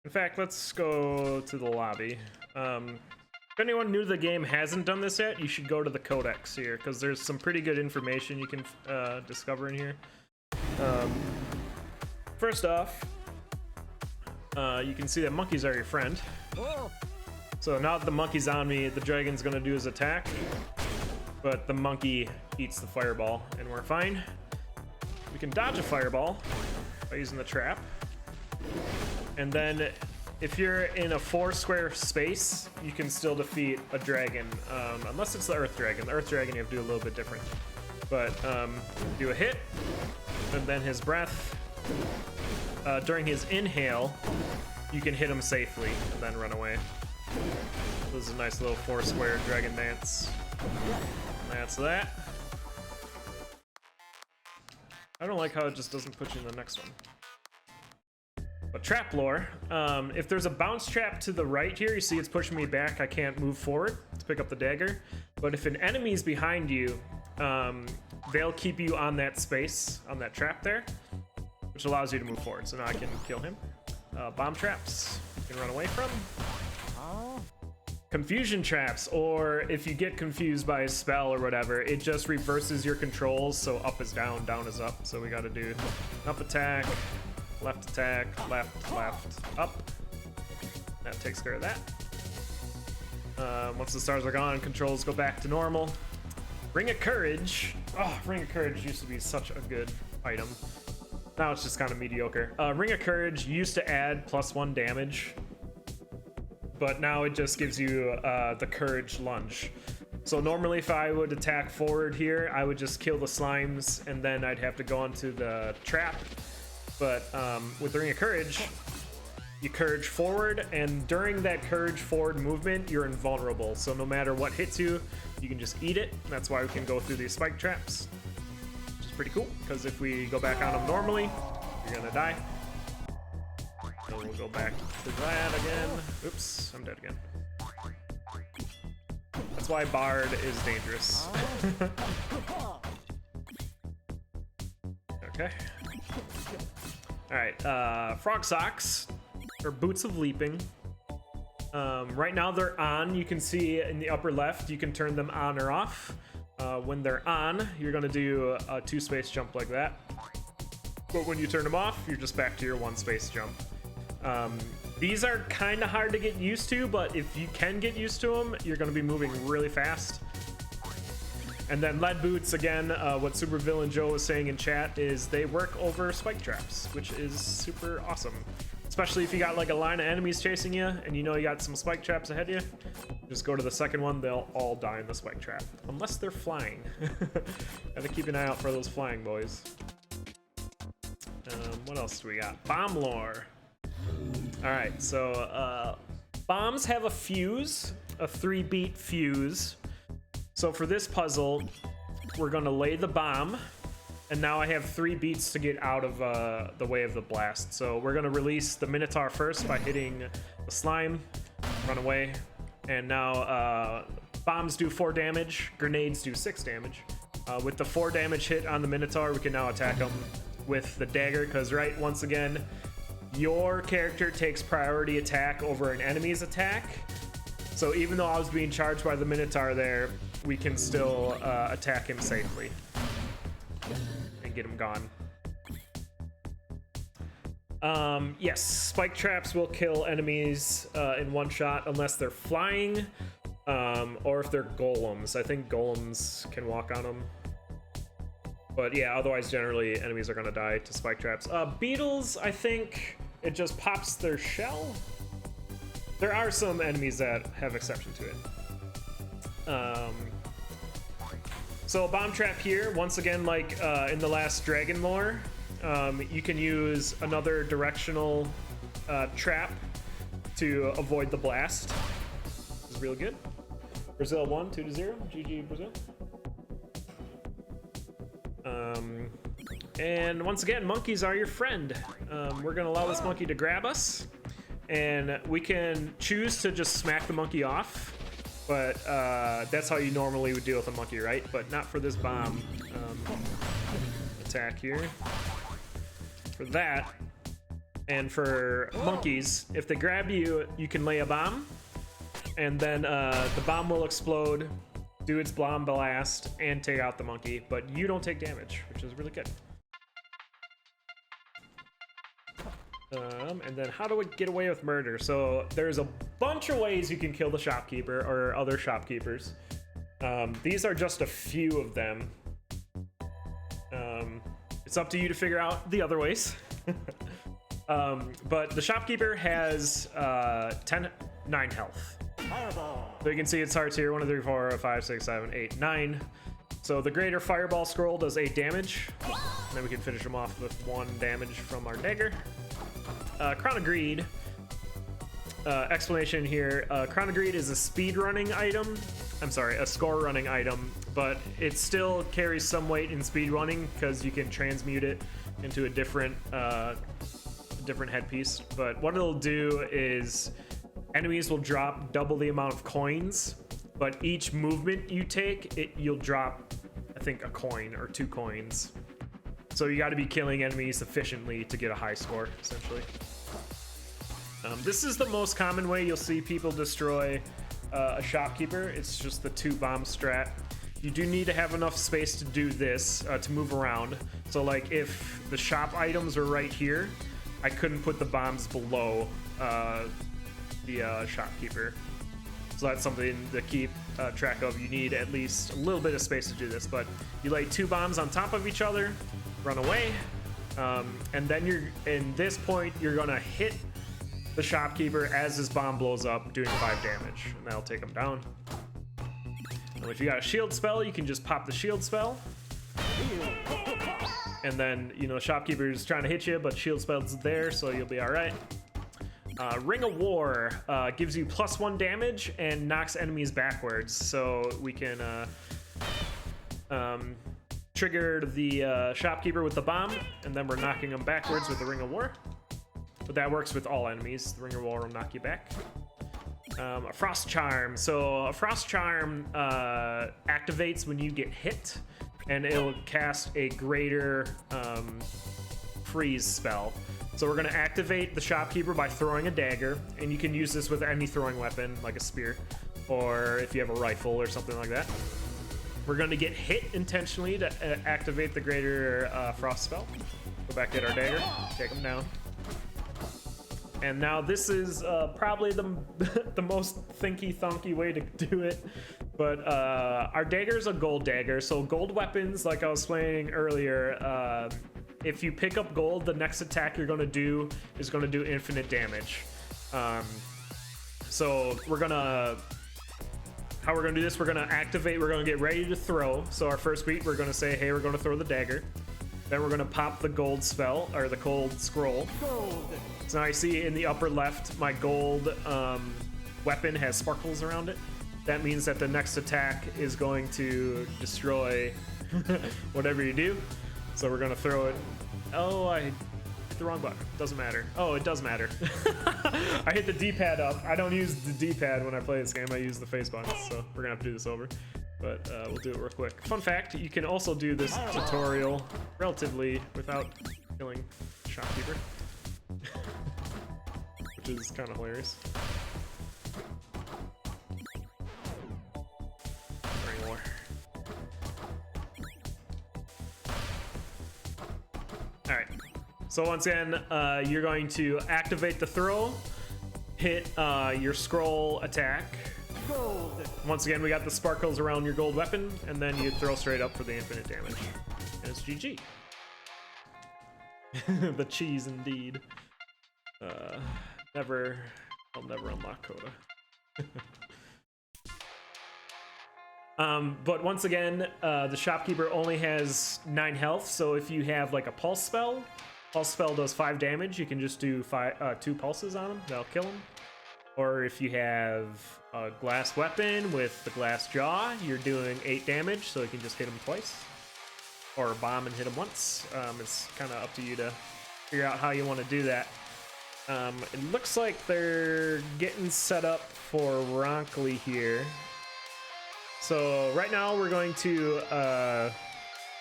In fact, let's go to the lobby. If anyone new to the game hasn't done this yet, you should go to the Codex here, because there's some pretty good information you can discover in here. First off, you can see that monkeys are your friend. So now that the monkey's on me, the dragon's gonna do his attack, but the monkey eats the fireball, and we're fine. We can dodge a fireball by using the trap. And then if you're in a 4 square space, you can still defeat a dragon, unless it's the earth dragon. The earth dragon you have to do a little bit different. But do a hit, and then his breath. During his inhale, you can hit him safely and then run away. This is a nice little 4 square dragon dance. And that's that. I don't like how it just doesn't put you in the next one. But trap lore, if there's a bounce trap to the right here, you see it's pushing me back, I can't move forward to pick up the dagger. But if an enemy's behind you, they'll keep you on that space, on that trap there, which allows you to move forward. So now I can kill him. Bomb traps, you can run away from. Confusion traps, or if you get confused by a spell or whatever, it just reverses your controls, so up is down, down is up. So we gotta do up attack, left, up. That takes care of that. Once the stars are gone, controls go back to normal. Ring of Courage. Oh, Ring of Courage used to be such a good item. Now it's just kind of mediocre. Ring of Courage used to add +1 damage, but now it just gives you the Courage lunge. So normally if I would attack forward here, I would just kill the slimes, and then I'd have to go onto the trap. But with the Ring of Courage, you courage forward, and during that courage forward movement, you're invulnerable. So no matter what hits you, you can just eat it. That's why we can go through these spike traps, which is pretty cool, because if we go back on them normally, you're gonna die. So we'll go back to that again. Oops, I'm dead again. That's why Bard is dangerous. Okay. Alright, Frog Socks, or Boots of Leaping. Right now they're on. You can see in the upper left, you can turn them on or off. When they're on, you're gonna do a 2 space jump like that. But when you turn them off, you're just back to your 1 space jump. These are kind of hard to get used to, but if you can get used to them, you're gonna be moving really fast. And then lead boots, again, what Supervillain Joe was saying in chat is they work over spike traps, which is super awesome. Especially if you got like a line of enemies chasing you and you know you got some spike traps ahead of you. Just go to the second one, they'll all die in the spike trap. Unless they're flying. Gotta keep an eye out for those flying boys. What else do we got? Bomb lore. Alright, so bombs have a fuse, a 3-beat fuse. So for this puzzle, we're gonna lay the bomb, and now I have 3 beats to get out of the way of the blast. So we're gonna release the Minotaur first by hitting the slime, run away, and now bombs do 4 damage, grenades do 6 damage. With the 4 damage hit on the Minotaur, we can now attack him with the dagger, because once again, your character takes priority attack over an enemy's attack. So even though I was being charged by the Minotaur there, we can still attack him safely and get him gone. Yes, spike traps will kill enemies in 1 shot unless they're flying, or if they're golems. I think golems can walk on them. But yeah, otherwise generally enemies are gonna die to spike traps. Beetles, I think it just pops their shell. There are some enemies that have exception to it. So a bomb trap here, once again, like in the last dragon lore, you can use another directional trap to avoid the blast. This is real good. Brazil won 2-0. GG Brazil. And once again, monkeys are your friend. We're gonna allow this monkey to grab us, and we can choose to just smack the monkey off, but that's how you normally would deal with a monkey, right? But not for this bomb attack here. For that, And for monkeys, if they grab you, you can lay a bomb, and then the bomb will explode, do its bomb blast, and take out the monkey, but you don't take damage, which is really good. And then how do we get away with murder? So there's a bunch of ways you can kill the shopkeeper or other shopkeepers. These are just a few of them. It's up to you to figure out the other ways. But the shopkeeper has 9 health. So you can see its hearts here: 1, 2, 3, 4, 5, 6, 7, 8, 9. So the greater fireball scroll does 8 damage. And then we can finish him off with 1 damage from our dagger. Crown of Greed. Explanation here: Crown of Greed is a speed running item. I'm sorry, a score running item, but it still carries some weight in speed running because you can transmute it into a different headpiece. But what it'll do is enemies will drop double the amount of coins, but each movement you take, you'll drop, I think, a coin or 2 coins. So you got to be killing enemies efficiently to get a high score, essentially. This is the most common way you'll see people destroy a shopkeeper. It's just the 2 bomb strat. You do need to have enough space to do this, to move around. So like if the shop items are right here, I couldn't put the bombs below the shopkeeper. So that's something to keep track of. You need at least a little bit of space to do this, but you lay 2 bombs on top of each other, run away, and then in this point you're gonna hit the shopkeeper as his bomb blows up, doing 5 damage, and that'll take him down. And if you got a shield spell, you can just pop the shield spell, and then, you know, the shopkeeper's trying to hit you, but shield spell's there, so you'll be all right. Ring of War gives you +1 damage and knocks enemies backwards, so we can trigger the shopkeeper with the bomb, and then we're knocking them backwards with the Ring of War. But that works with all enemies. The Ring of War will knock you back. A Frost Charm. So a Frost Charm activates when you get hit, and it'll cast a greater freeze spell. So we're going to activate the shopkeeper by throwing a dagger, and you can use this with any throwing weapon, like a spear, or if you have a rifle or something like that. We're going to get hit intentionally to activate the greater frost spell. Go back, get our dagger, take him down. And now this is probably the most thinky-thonky way to do it, but our dagger is a gold dagger, so gold weapons, like I was saying earlier, if you pick up gold, the next attack you're going to do is going to do infinite damage. So how we're going to do this, we're going to activate, we're going to get ready to throw. So our first beat, we're going to say, hey, we're going to throw the dagger. Then we're going to pop the gold spell, or the gold scroll. So now I see in the upper left, my gold weapon has sparkles around it. That means that the next attack is going to destroy whatever you do. So we're going to throw it. Oh, I hit the wrong button. Doesn't matter. Oh, it does matter. I hit the D-pad up. I don't use the D-pad when I play this game. I use the face buttons. So we're going to have to do this over. But we'll do it real quick. Fun fact, you can also do this tutorial relatively without killing the shopkeeper. Which is kind of hilarious. Bring more. Alright. So once again, you're going to activate the throw, hit your scroll attack. Once again, we got the sparkles around your gold weapon, and then you throw straight up for the infinite damage. And it's GG. The cheese indeed. I'll never unlock Coda. But once again, the shopkeeper only has 9 health, so if you have like a pulse spell does 5 damage. You can just do 2 pulses on him, that'll kill him. Or if you have a glass weapon with the glass jaw, you're doing 8 damage, so you can just hit him twice. Or a bomb and hit him once. It's kind of up to you to figure out how you want to do that. It looks like they're getting set up for Ronkley here. So right now we're going to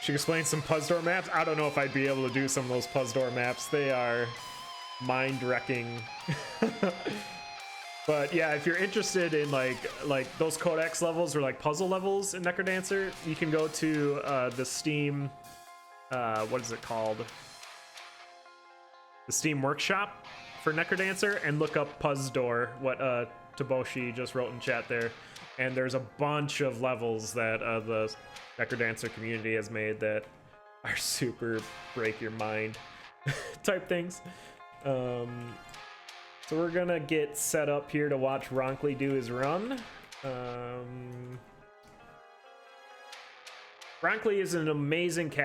should explain some Puzzdoor maps. I don't know if I'd be able to do some of those Puzzdoor maps. They are mind-wrecking. But yeah, if you're interested in like those Codex levels or like puzzle levels in Necrodancer, you can go to the Steam, what is it called? The Steam Workshop for Necrodancer, and look up Puzz Door, what Taboshi just wrote in chat there. And there's a bunch of levels that the Necrodancer community has made that are super break your mind type things. So we're gonna get set up here to watch Ronkley do his run. Ronkley is an amazing cast.